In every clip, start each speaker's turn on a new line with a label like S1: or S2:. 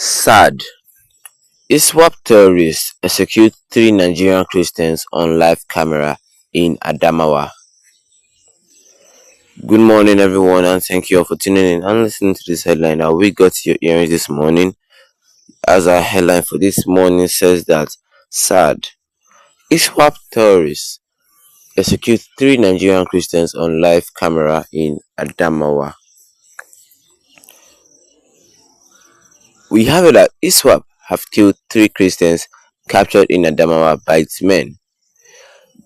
S1: Sad. ISWAP terrorists execute three Nigerian Christians on live camera in Adamawa. Good morning, everyone, and thank you all for tuning in and listening to this headline that we got to your ears this morning. As our headline for this morning says that sad. ISWAP terrorists execute three Nigerian Christians on live camera in Adamawa. We have it that ISWAP have killed three Christians captured in Adamawa by its men.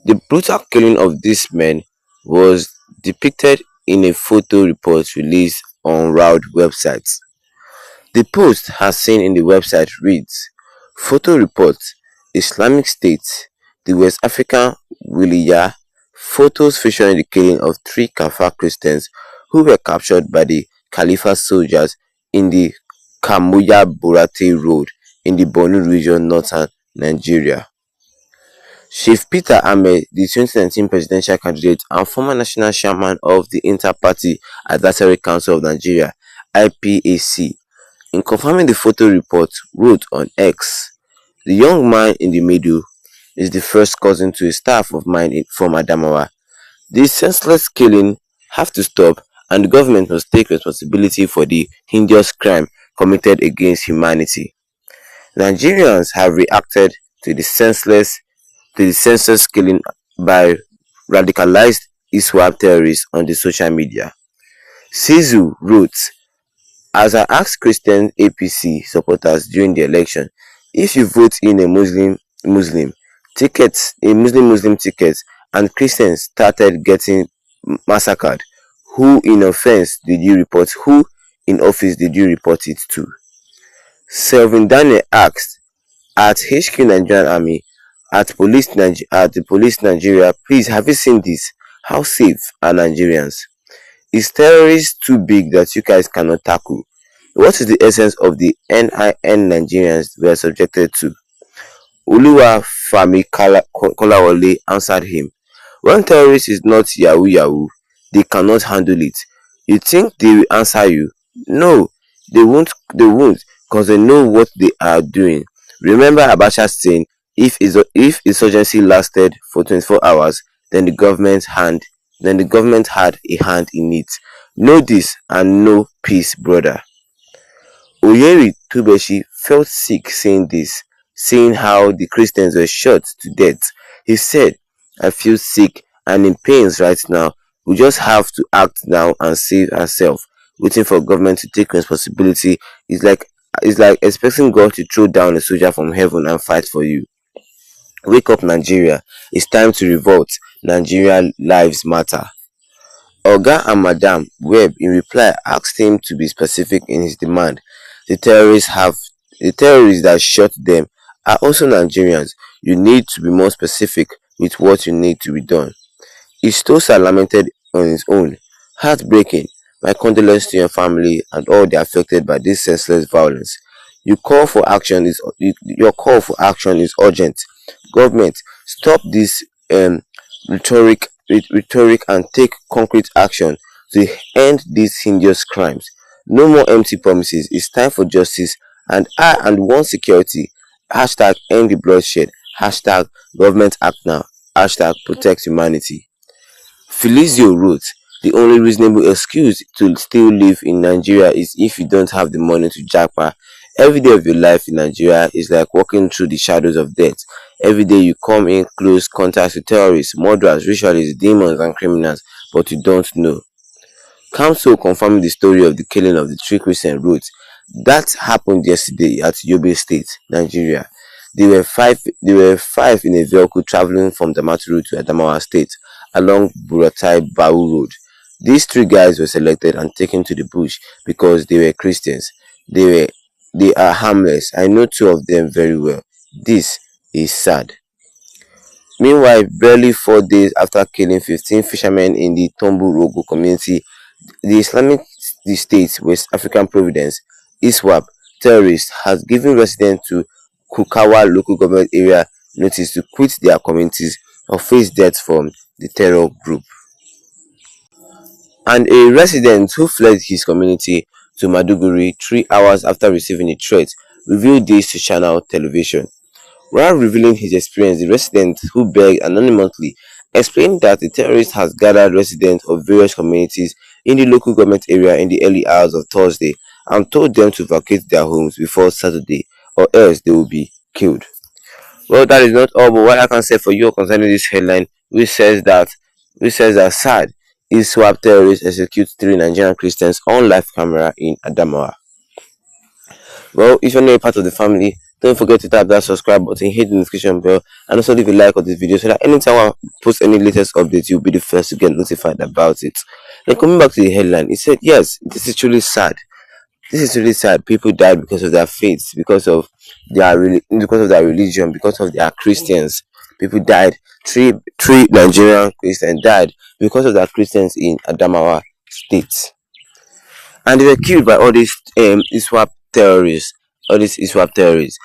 S1: The brutal killing of these men was depicted in a photo report released on RAUD website. The post as seen in the website reads, Photo report, Islamic State, the West African Wilaya, photos featuring the killing of three Kafir Christians who were captured by the Khalifa soldiers in the Kamuya Borate Road in the Borno region, northern Nigeria. Chief Peter Ahmed, the 2019 presidential candidate and former national chairman of the Inter-Party Advisory Council of Nigeria (IPAC), in confirming the photo report, wrote on X, "The young man in the middle is the first cousin to a staff of mine from Adamawa. This senseless killing have to stop, and the government must take responsibility for the heinous crime committed against humanity." Nigerians have reacted to the senseless killing by radicalized ISWAP terrorists on the social media. Sizu wrote, "As I asked Christian APC supporters during the election, if you vote in a Muslim ticket, and Christians started getting massacred, who in office did you report it to?" Selvin Daniel asked, "At HQ Nigerian Army, at the police Nigeria, please, have you seen this? How safe are Nigerians? Is terrorists too big that you guys cannot tackle? What is the essence of the NIN Nigerians were subjected to?" Oluwa Fami Kolawole answered him, "When terrorist is not Yahoo Yahoo, they cannot handle it. You think they will answer you? No, they won't, cause they know what they are doing. Remember Abacha saying, if insurgency lasted for 24 hours, then the government had a hand in it. Know this and know peace, brother." Oyeri Tubeshi felt sick saying this, seeing how the Christians were shot to death. He said, "I feel sick and in pains right now. We just have to act now and save ourselves. Waiting for government to take responsibility is like expecting God to throw down a soldier from heaven and fight for you. Wake up, Nigeria. It's time to revolt. Nigeria lives matter." Oga and Madam Webb in reply asked him to be specific in his demand. The terrorists that shot them are also Nigerians. You need to be more specific with what you need to be done. Istosa lamented on his own, "Heartbreaking. My condolences to your family and all the affected by this senseless violence. Your call for action is urgent. Government, stop this rhetoric and take concrete action to end these heinous crimes. No more empty promises. It's time for justice and one security. Hashtag end the bloodshed. Hashtag government act now. Hashtag protect humanity." Felizio wrote, "The only reasonable excuse to still live in Nigeria is if you don't have the money to japa. Every day of your life in Nigeria is like walking through the shadows of death. Every day you come in close contact with terrorists, murderers, ritualists, demons and criminals, but you don't know." Council confirming the story of the killing of the three Christians wrote, "That happened yesterday at Yobe State, Nigeria. They were five in a vehicle traveling from Damaturu to Adamawa State along Buratai Bau Road. These three guys were selected and taken to the bush because they were Christians. They are harmless. I know two of them very well. This is sad." Meanwhile, barely 4 days after killing 15 fishermen in the Tombu Rogo community, the Islamic State West African Province (ISWAP) terrorists has given residents to Kukawa local government area notice to quit their communities or face death from the terror group. And a resident who fled his community to Maduguri 3 hours after receiving a threat, revealed this to Channel Television. While revealing his experience, the resident, who begged anonymously, explained that the terrorist has gathered residents of various communities in the local government area in the early hours of Thursday and told them to vacate their homes before Saturday, or else they will be killed. Well, that is not all, but what I can say for you concerning this headline, which says that sad ISWAP terrorists execute 3 Nigerian Christians on live camera in Adamawa. Well, if you're not a part of the family, don't forget to tap that subscribe button, hit the notification bell, and also leave a like on this video so that anytime I post any latest updates, you'll be the first to get notified about it. Then coming back to the headline, it said, yes, this is truly sad. This is really sad. People died because of their faith, because of their religion, because of their Christians. People died. Three Nigerian Christians died because of their Christians in Adamawa State, and they were killed by all these ISWAP terrorists. All these ISWAP terrorists.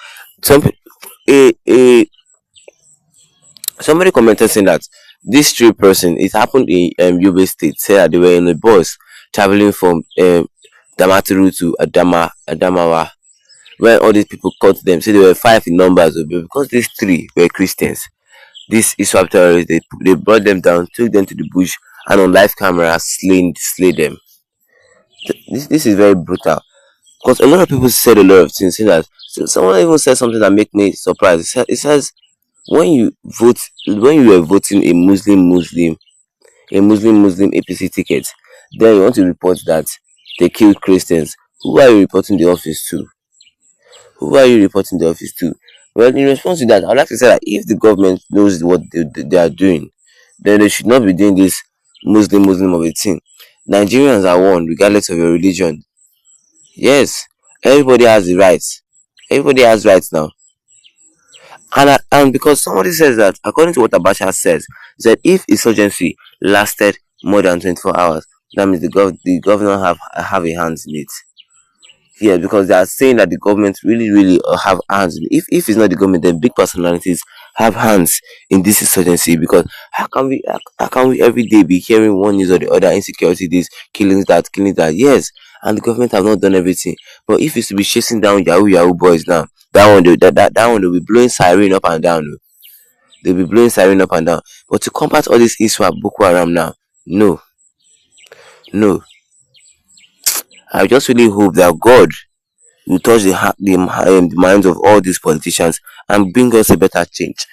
S1: Some a somebody commented saying that this three person, it happened in Yobe State. Said that they were in a bus traveling from Damaturu to Adamawa. When all these people caught them, say there were five in numbers, but because these three were Christians, these ISWAP terrorists, they brought them down, took them to the bush, and on live camera slay them. This is very brutal, because a lot of people said a lot of things. Saying that, so someone even said something that made me surprised. It says when you vote, when you were voting a Muslim APC ticket, then you want to report that they killed Christians. Who are you reporting the office to? Who are you reporting the office to? Well, in response to that, I'd like to say that if the government knows what they are doing, then they should not be doing this Muslim of a thing. Nigerians are one, regardless of your religion. Yes, everybody has the rights. Everybody has rights now. And because somebody says that, according to what Abacha says, he said if insurgency lasted more than 24 hours, that means the governor have a hand in it. Yeah, because they are saying that the government really have hands. If it's not the government, then big personalities have hands in this insurgency. Because how can we every day be hearing one news or the other, insecurity, this killing that? Yes, and the government have not done everything. But if it's to be chasing down Yahoo boys now, that one they'll be blowing siren up and down. Oh. They'll be blowing siren up and down. But to combat all this ISWAP Boko Haram now, no, no. I just really hope that God will touch the minds of all these politicians and bring us a better change.